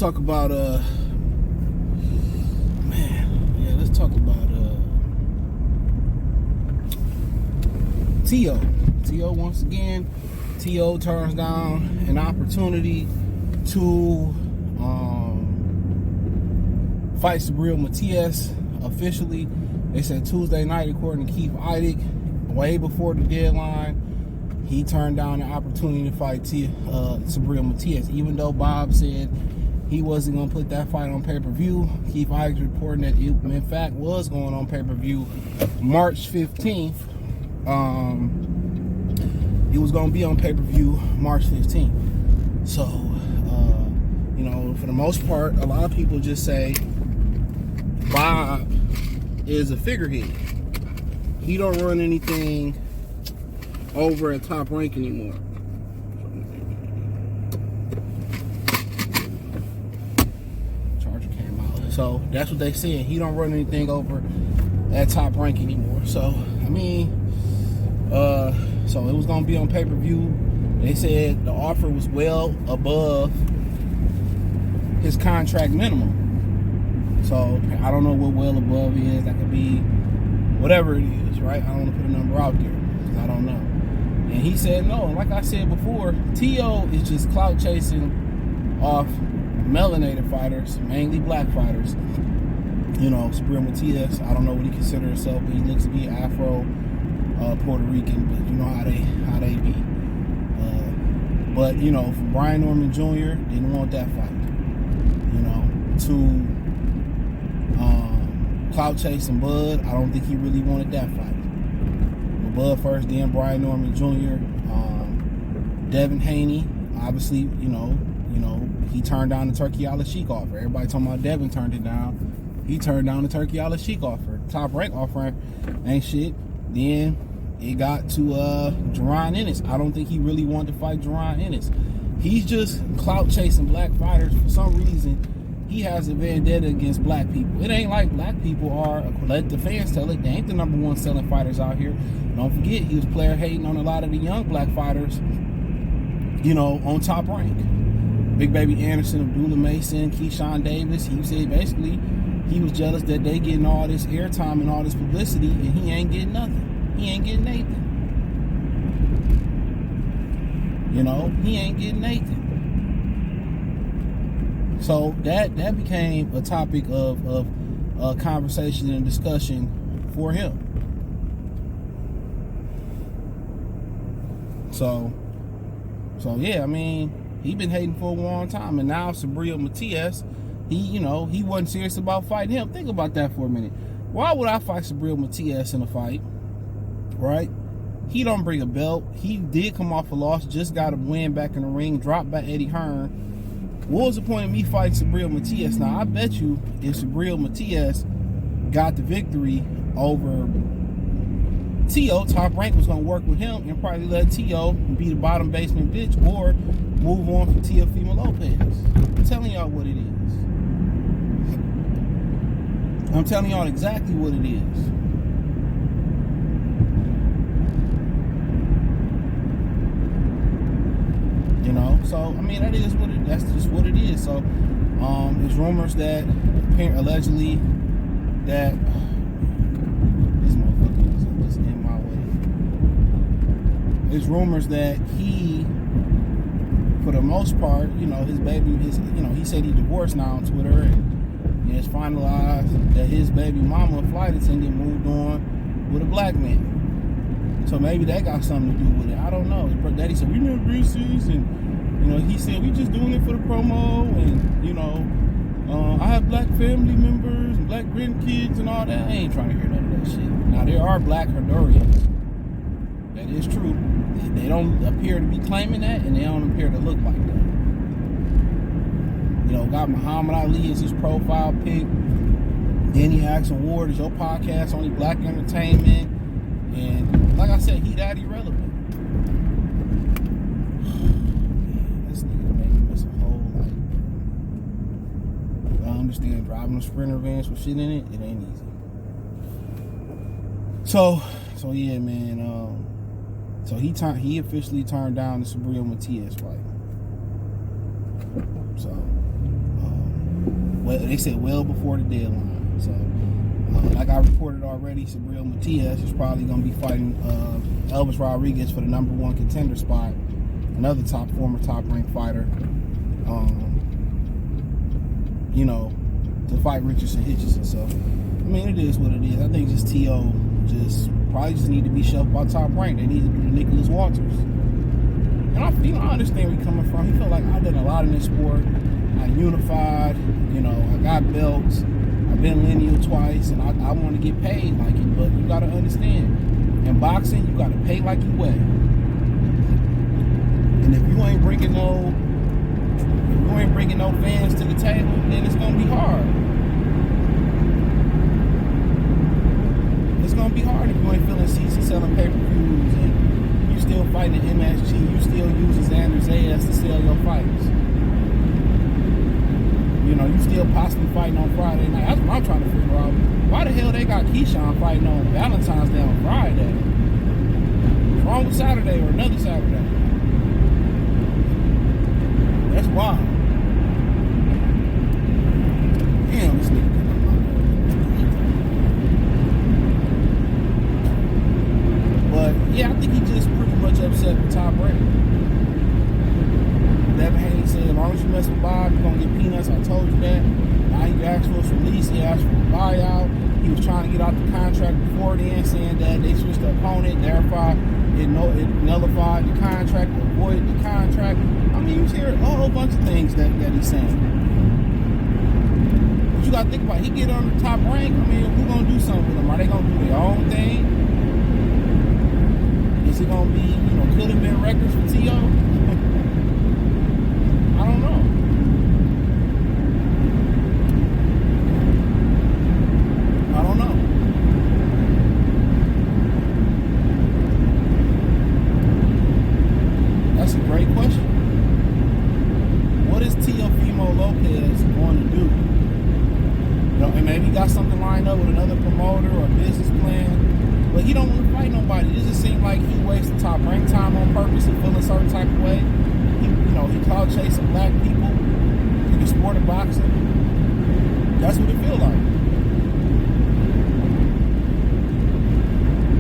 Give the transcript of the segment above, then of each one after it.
talk about let's talk about Teo. Teo once again. Teo turns down an opportunity to fight Subriel Matias officially. They said Tuesday night, according to Keith Eidig, way before the deadline. He turned down the opportunity to fight Subriel Matias, even though Bob said he wasn't going to put that fight on pay-per-view. Keith Eidig's reporting that it, in fact, was going on pay-per-view March 15th. It was going to be on pay-per-view March 15th. So, for the most part, a lot of people just say Bob is a figurehead. He don't run anything over at Top Rank anymore. Charger came out. So that's what they said. He don't run anything over at Top Rank anymore. So so it was gonna be on pay-per-view. They said the offer was well above his contract minimum. So I don't know what well above is. That could be whatever it is, right? I don't want to put a number out there because I don't know. And he said no. And like I said before, Teo is just clout chasing off melanated fighters, mainly black fighters. Subriel Matias, I don't know what he considers himself, but he looks to be Afro Puerto Rican, but you know how they be. But for Brian Norman Jr., didn't want that fight. To clout chasing Bud, I don't think he really wanted that fight. But Bud first, then Brian Norman Jr., Devin Haney, obviously, he turned down the Turkey Al-Sheikh offer. Everybody talking about Devin turned it down. He turned down the Turkey Al-Sheikh offer. Top Rank offer ain't shit. Then it got to Jerron Ennis. I don't think he really wanted to fight Jerron Ennis. He's just clout chasing black fighters. For some reason, he has a vendetta against black people. It ain't like black people are, let the fans tell it, they ain't the number one selling fighters out here. Don't forget, he was player hating on a lot of the young black fighters, on Top Rank. Big Baby Anderson, Abdullah Mason, Keyshawn Davis. He said basically he was jealous that they getting all this airtime and all this publicity and he ain't getting nothing. He ain't getting Nathan. He ain't getting Nathan. So that became a topic of conversation and discussion for him. So yeah, he been hating for a long time, and now Subriel Matias, he wasn't serious about fighting him. Think about that for a minute. Why would I fight Subriel Matias in a fight? Right? He don't bring a belt. He did come off a loss, just got a win back in the ring, dropped by Eddie Hearn. What was the point of me fighting Subriel Matias? Now, I bet you if Subriel Matias got the victory over Teo, Top Rank was going to work with him and probably let Teo be the bottom basement bitch or move on for Teofimo Lopez. I'm telling y'all what it is. I'm telling y'all exactly what it is. So that is what that's just what it is. So there's rumors that allegedly that this motherfucker is just in my way. There's rumors that he, for the most part, his baby, he said he divorced now on Twitter, and it's finalized that his baby mama, flight attendant, moved on with a black man. So maybe that got something to do with it. I don't know. His daddy said we never been serious, and he said we just doing it for the promo, and I have black family members and black grandkids and all that. I ain't trying to hear none of that shit. Now there are black Hondurians. That is true. They don't appear to be claiming that, and they don't appear to look like that. Got Muhammad Ali as his profile pic. Denny Action Ward is your podcast, only black entertainment. And like I said, he that irrelevant. This nigga made me miss a whole life. I understand driving a Sprinter vans with shit in it, it ain't easy. So yeah, man. So he officially turned down the Subriel Matias fight. So well, they said well before the deadline. So, like I reported already, Subriel Matias is probably going to be fighting Elvis Rodriguez for the #1 contender spot, another former top-ranked fighter. You know, to fight Richardson Hitchison. So, I mean, it is what it is. I think just T.O. probably need to be shoved by Top Rank. They need to do the Nicholas Walters. And I understand where you're coming from. He felt like I've done a lot in this sport. I unified, you know, I got belts. I've been lineal twice, and I want to get paid like it. But you got to understand, in boxing, you got to pay like you weigh. And if you ain't bringing no fans to the table, then it's gonna be hard. It's gonna be hard if you ain't filling seats and selling pay-per-views, and you still fighting the MSG. You still using Xander Zayas to sell your fights. You know, you still possibly fighting on Friday night. That's what I'm trying to figure out. Why the hell they got Keyshawn fighting on Valentine's Day on Friday? What's wrong with Saturday or another Saturday? That's wild. Damn, this nigga. But yeah, I think he just pretty much upset with Top Rank. Devin Haney said, as long as you mess with Bob, you're gonna get peanuts. I told you that. Now he asked for his release, he asked for a buyout. He was trying to get out the contract before then, saying that they switched the opponent, therefore it nullified the contract, avoided the contract. I mean, he was hearing a whole bunch of things that he's saying. But you gotta think about it. He get on the Top Rank. I mean, who's gonna do something with him? Are they gonna do their own thing? Is it gonna be, you know, could have been records for T.O.? I don't know. I don't know. That's a great question. What is Teofimo Lopez going to do? You know, and maybe he got something lined up with another promoter or a business plan, but he don't want to fight nobody. It just seems like he wastes Top Rank time on purpose and feel a certain type of way. He clout chasing black people in the sport of boxing. That's what it feels like.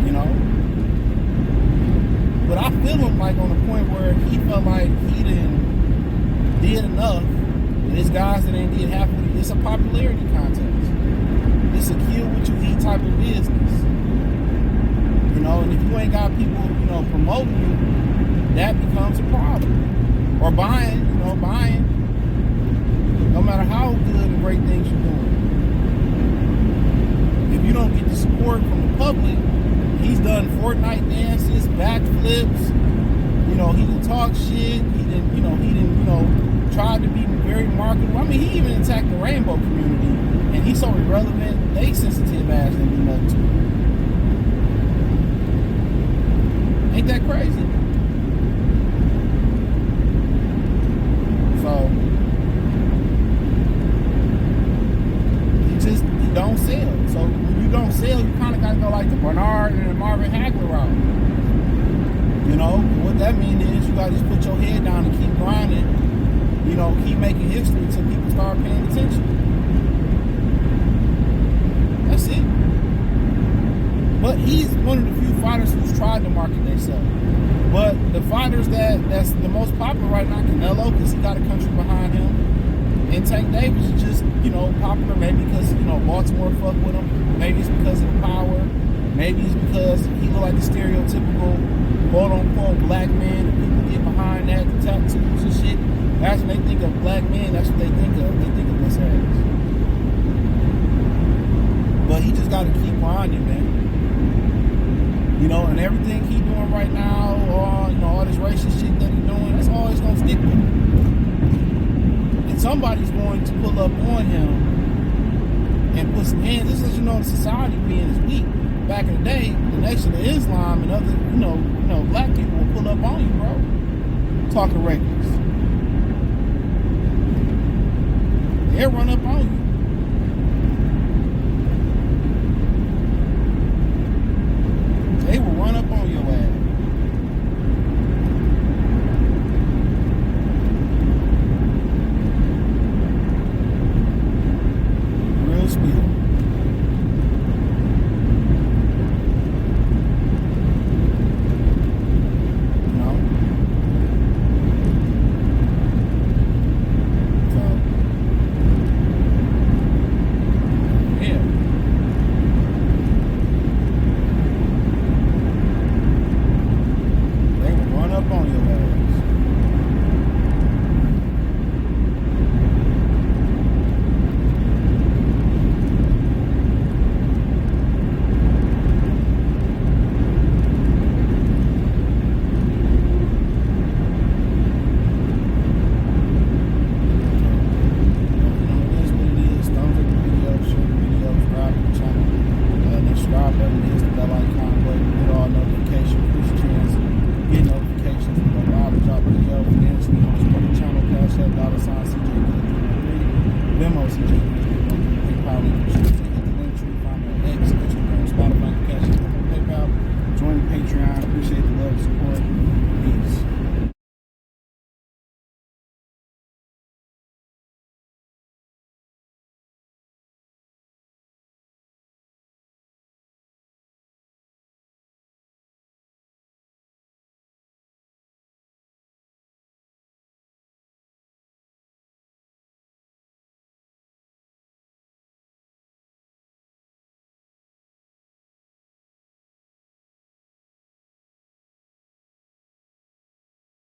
You know? But I feel him like on a point where he felt like he did enough, and it's guys that ain't did half of it. It's a popularity contest. It's a kill what you eat type of business. You know, and if you ain't got people, you know, promoting you, that becomes a problem. Or buying, no matter how good and great things you're doing. If you don't get the support from the public, he's done Fortnite dances, backflips, you know, he didn't talk shit, he didn't tried to be very marketable. I mean, he even attacked the rainbow community, and he's so irrelevant, they sensitive ass didn't do nothing to him. Ain't that crazy? So, he don't sell. So, when you don't sell, you kind of got to go like the Bernard and the Marvin Hagler route. You know, what that means is you got to just put your head down and keep grinding. You know, keep making history until people start paying attention. That's it. But he's one of the few fighters who's tried to market themselves. But the fighters that's the most popular right now, Canelo, because he got a country behind him, and Tank Davis is just, you know, popular maybe because, you know, Baltimore fuck with him. Maybe it's because of the power. Maybe it's because he look like the stereotypical quote-unquote black man, and people get behind that, the tattoos and shit. That's when they think of black men, that's what they think of. They think of this ass. But he just got to keep grinding, man. You know, and everything he doing right now, all this racist shit that he's doing, that's always going to stick with him. And somebody's going to pull up on him and put some hands. This is, you know, the society being is weak. Back in the day, the Nation of Islam and other, you know, black people will pull up on you, bro. Talking reckless. They'll run up on you.